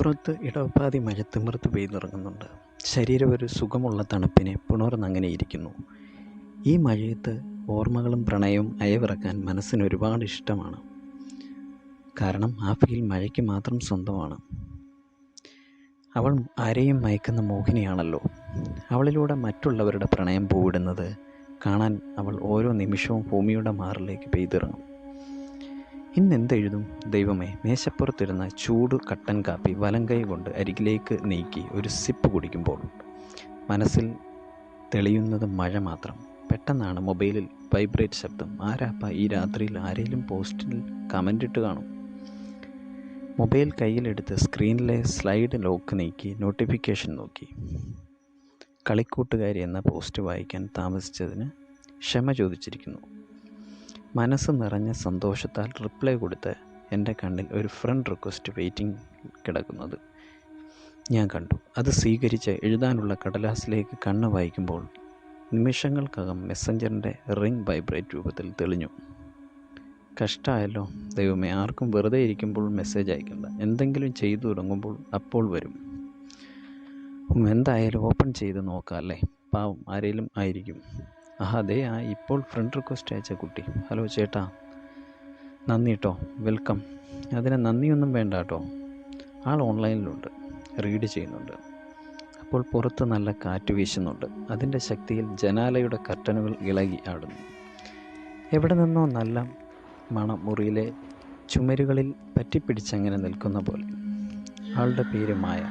പുറത്ത് ഇടവപ്പാതി മഴ തിമിർത്ത് പെയ്തിറങ്ങുന്നുണ്ട്. ശരീരം ഒരു സുഖമുള്ള തണുപ്പിനെ പുണർന്നങ്ങനെയിരിക്കുന്നു. ഈ മഴയത്ത് ഓർമ്മകളും പ്രണയവും അയവിറക്കാൻ മനസ്സിന് ഒരുപാട് ഇഷ്ടമാണ്. കാരണം ആ ഫീൽ മഴയ്ക്ക് മാത്രം സ്വന്തമാണ്. അവൾ ആരെയും മയക്കുന്ന മോഹിനിയാണല്ലോ. അവളിലൂടെ മറ്റുള്ളവരുടെ പ്രണയം പൂവിടുന്നത് കാണാൻ അവൾ ഓരോ നിമിഷവും ഭൂമിയുടെ മാറിലേക്ക് പെയ്തിറങ്ങും. ഇന്നെന്തെഴുതും ദൈവമേ? മേശപ്പുറത്തിരുന്ന ചൂട് കട്ടൻ കാപ്പി വലങ്കൈ കൊണ്ട് അരികിലേക്ക് നീക്കി ഒരു സിപ്പ് കുടിക്കുമ്പോൾ മനസ്സിൽ തെളിയുന്നത് മഴ മാത്രം. പെട്ടെന്നാണ് മൊബൈലിൽ വൈബ്രേറ്റ് ശബ്ദം. ആരാപ്പ ഈ രാത്രിയിൽ? ആരെങ്കിലും പോസ്റ്റിൽ കമൻ്റ് ഇട്ട് കാണും. മൊബൈൽ കയ്യിലെടുത്ത് സ്ക്രീനിലെ സ്ലൈഡ് ലോക്ക് നീക്കി നോട്ടിഫിക്കേഷൻ നോക്കി. കളിക്കൂട്ടുകാരി എന്ന പോസ്റ്റ് വായിക്കാൻ താമസിച്ചതിന് ക്ഷമ ചോദിച്ചിരിക്കുന്നു. മനസ്സ് നിറഞ്ഞ സന്തോഷത്താൽ റിപ്ലൈ കൊടുത്ത് എൻ്റെ കണ്ണിൽ ഒരു ഫ്രണ്ട് റിക്വസ്റ്റ് വെയിറ്റിംഗ് കിടക്കുന്നത് ഞാൻ കണ്ടു. അത് സ്വീകരിച്ച് എഴുതാനുള്ള കടലാസിലേക്ക് കണ്ണ് വായിക്കുമ്പോൾ നിമിഷങ്ങൾക്കകം മെസ്സഞ്ചറിൻ്റെ റിംഗ് വൈബ്രേറ്റ് രൂപത്തിൽ തെളിഞ്ഞു. കഷ്ടമായല്ലോ ദൈവമേ, ആർക്കും വെറുതെ ഇരിക്കുമ്പോൾ മെസ്സേജ് അയക്കണ്ട. എന്തെങ്കിലും ചെയ്തു തുടങ്ങുമ്പോൾ അപ്പോൾ വരും. എന്തായാലും ഓപ്പൺ ചെയ്ത് നോക്കാം അല്ലേ? പാവം ആരെങ്കിലും ആയിരിക്കും. അതെ, ഇപ്പോൾ ഫ്രണ്ട് റിക്വസ്റ്റ് അയച്ച കുട്ടി. ഹലോ ചേട്ടാ, നന്ദി കേട്ടോ, വെൽക്കം. അതിന് നന്ദിയൊന്നും വേണ്ട കേട്ടോ. ആൾ ഓൺലൈനിലുണ്ട്, റീഡ് ചെയ്യുന്നുണ്ട്. അപ്പോൾ പുറത്ത് നല്ല കാറ്റ് വീശുന്നുണ്ട്. അതിൻ്റെ ശക്തിയിൽ ജനാലയുടെ കർട്ടനുകൾ ഇളകി ആടുന്നു. എവിടെ നിന്നോ നല്ല മണം മുറിയിലെ ചുമരുകളിൽ പറ്റിപ്പിടിച്ചങ്ങനെ നിൽക്കുന്ന പോലെ. ആളുടെ പേര് മായ.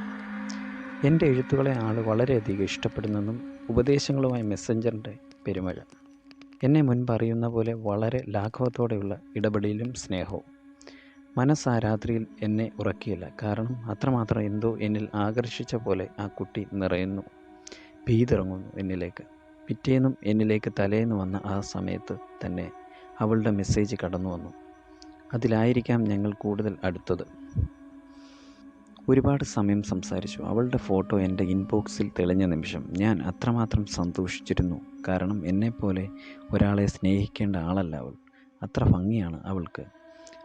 എൻ്റെ എഴുത്തുകളെ ആൾ വളരെയധികം ഇഷ്ടപ്പെടുന്നെന്നും ഉപദേശങ്ങളുമായി മെസ്സഞ്ചറിൻ്റെ പെരുമഴ. എന്നെ മുൻപറിയുന്ന പോലെ വളരെ ലാഘവത്തോടെയുള്ള ഇടപെടലും സ്നേഹവും. മനസ്സ് ആ രാത്രിയിൽ എന്നെ ഉറക്കിയില്ല. കാരണം അത്രമാത്രം എന്തോ എന്നിൽ ആകർഷിച്ച പോലെ ആ കുട്ടി നിറയുന്നു, പെയ്തിറങ്ങുന്നു എന്നിലേക്ക്. പിറ്റേന്നും എന്നിലേക്ക് തലേന്ന് വന്ന ആ സമയത്ത് തന്നെ അവളുടെ മെസ്സേജ് കടന്നു വന്നു. അതിലായിരിക്കാം ഞങ്ങൾ കൂടുതൽ അടുത്തത്. ഒരുപാട് സമയം സംസാരിച്ചു. അവളുടെ ഫോട്ടോ എൻ്റെ ഇൻബോക്സിൽ തെളിഞ്ഞ നിമിഷം ഞാൻ അത്രമാത്രം സന്തോഷിച്ചിരുന്നു. കാരണം എന്നെപ്പോലെ ഒരാളെ സ്നേഹിക്കേണ്ട ആളല്ല അവൾ. അത്ര ഭംഗിയാണ് അവൾക്ക്.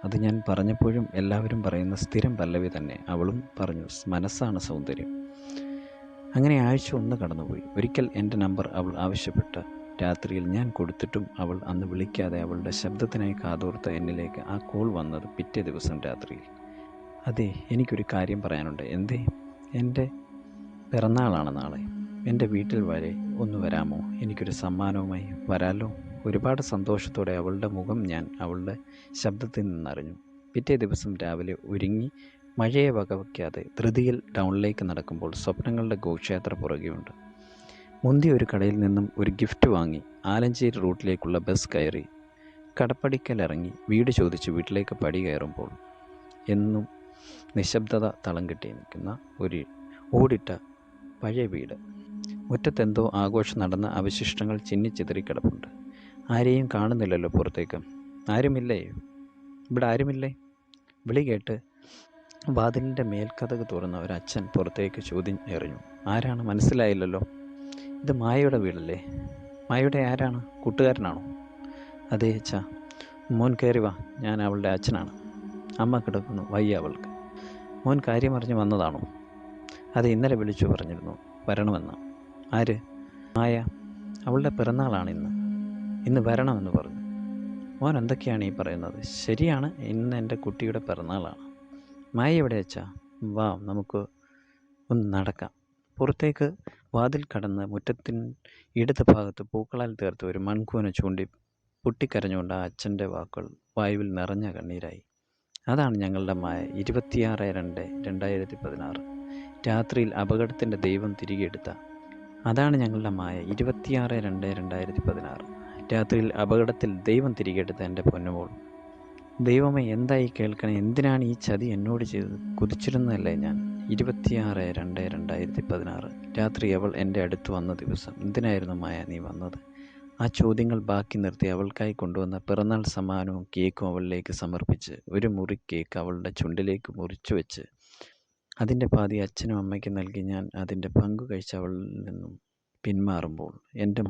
അത് ഞാൻ പറഞ്ഞപ്പോഴും എല്ലാവരും പറയുന്ന സ്ഥിരം പല്ലവി തന്നെ അവളും പറഞ്ഞു, മനസ്സാണ് സൗന്ദര്യം. അങ്ങനെ ആഴ്ച ഒന്ന് കടന്നുപോയി. ഒരിക്കൽ എൻ്റെ നമ്പർ അവൾ ആവശ്യപ്പെട്ട രാത്രിയിൽ ഞാൻ കൊടുത്തിട്ടും അവൾ അന്ന് വിളിക്കാതെ അവളുടെ ശബ്ദത്തിനായി കാതോർത്ത എന്നിലേക്ക് ആ കോൾ വന്നത് പിറ്റേ ദിവസം രാത്രിയിൽ. അതെ, എനിക്കൊരു കാര്യം പറയാനുണ്ട്. എന്തേ? എൻ്റെ പിറന്നാളാണ് നാളെ. എൻ്റെ വീട്ടിൽ വരെ ഒന്ന് വരാമോ? എനിക്കൊരു സമ്മാനവുമായി. വരാലോ? ഒരുപാട് സന്തോഷത്തോടെ അവളുടെ മുഖം ഞാൻ അവളുടെ ശബ്ദത്തിൽ നിന്നറിഞ്ഞു. പിറ്റേ ദിവസം രാവിലെ ഒരുങ്ങി മഴയെ വകവയ്ക്കാതെ ധൃതിയിൽ ടൗണിലേക്ക് നടക്കുമ്പോൾ സ്വപ്നങ്ങളുടെ ഘോഷയാത്ര പുറകെയുണ്ട്. മുന്തിയ ഒരു കടയിൽ നിന്നും ഒരു ഗിഫ്റ്റ് വാങ്ങി ആലഞ്ചേരി റൂട്ടിലേക്കുള്ള ബസ് കയറി കടപ്പടിക്കലിറങ്ങി വീട് ചോദിച്ച് വീട്ടിലേക്ക് പടി കയറുമ്പോൾ എന്നും നിശബ്ദത തളം കെട്ടി നിൽക്കുന്ന ഒരു ഓടിട്ട പഴയ വീട്. മുറ്റത്തെന്തോ ആഘോഷം നടന്ന അവശിഷ്ടങ്ങൾ ചിന്നിച്ചിതറി കിടപ്പുണ്ട്. ആരെയും കാണുന്നില്ലല്ലോ പുറത്തേക്ക്. ആരുമില്ലേ? ഇവിടെ ആരുമില്ലേ? വിളി കേട്ട് വാതിലിൻ്റെ മേൽക്കതക് തുറന്ന ഒരച്ഛൻ പുറത്തേക്ക് ചോദ്യം എറിഞ്ഞു. ആരാണ്? മനസ്സിലായില്ലല്ലോ. ഇത് മായയുടെ വീടല്ലേ? മായയുടെ ആരാണ്? കൂട്ടുകാരനാണോ? അതെ അച്ഛാ. മോൻ കയറി വാ, ഞാൻ അവളുടെ അച്ഛനാണ്. അമ്മ കിടക്കുന്നു, വയ്യ അവൾക്ക്. മോൻ കാര്യമറിഞ്ഞ് വന്നതാണോ? അത് ഇന്നലെ വിളിച്ചു പറഞ്ഞിരുന്നു വരണമെന്ന്. ആര്? മായ. അവളുടെ പിറന്നാളാണ് ഇന്ന് വരണമെന്ന് പറഞ്ഞു. മോൻ എന്തൊക്കെയാണ് ഈ പറയുന്നത്? ശരിയാണ്, ഇന്ന് എൻ്റെ കുട്ടിയുടെ പിറന്നാളാണ്. മായ എവിടെ അച്ഛാ? വാ, നമുക്ക് ഒന്ന് നടക്കാം. പുറത്തേക്ക് വാതിൽ കടന്ന് മുറ്റത്തിൻ ഇടത് ഭാഗത്ത് പൂക്കളാൽ തീർത്ത ഒരു മൺകൂന ചൂണ്ടി പൊട്ടിക്കരഞ്ഞുകൊണ്ട് ആ അച്ഛൻ്റെ വാക്കുകൾ വായുവിൽ നിറഞ്ഞ കണ്ണീരായി. അതാണ് ഞങ്ങളുടെ മായ. 26/2/2016 രാത്രിയിൽ അപകടത്തിൻ്റെ ദൈവം തിരികെ എടുത്ത. അതാണ് ഞങ്ങളുടെ മായ. 26/2/2016 രാത്രിയിൽ അപകടത്തിൽ ദൈവം തിരികെ എടുത്ത എൻ്റെ പൊന്നുമോൾ. ദൈവമേ, എന്തായി കേൾക്കണേ? എന്തിനാണ് ഈ ചതി എന്നോട് ചെയ്തത്? കുതിച്ചിരുന്നതല്ലേ ഞാൻ. 26/2/2016 രാത്രി അവൾ എൻ്റെ അടുത്ത് വന്ന ദിവസം. എന്തിനായിരുന്നു മായ നീ വന്നത്? ആ ചോദ്യങ്ങൾ ബാക്കി നിർത്തി അവൾക്കായി കൊണ്ടുവന്ന പിറന്നാൾ സമ്മാനവും കേക്കും അവളിലേക്ക് സമർപ്പിച്ച് ഒരു മുറി കേക്ക് അവളുടെ ചുണ്ടിലേക്ക് മുറിച്ചു വെച്ച് അതിൻ്റെ പാതി അച്ഛനും അമ്മയ്ക്കും നൽകി ഞാൻ അതിൻ്റെ പങ്കു കഴിച്ച് അവളിൽ നിന്നും പിന്മാറുമ്പോൾ എൻ്റെ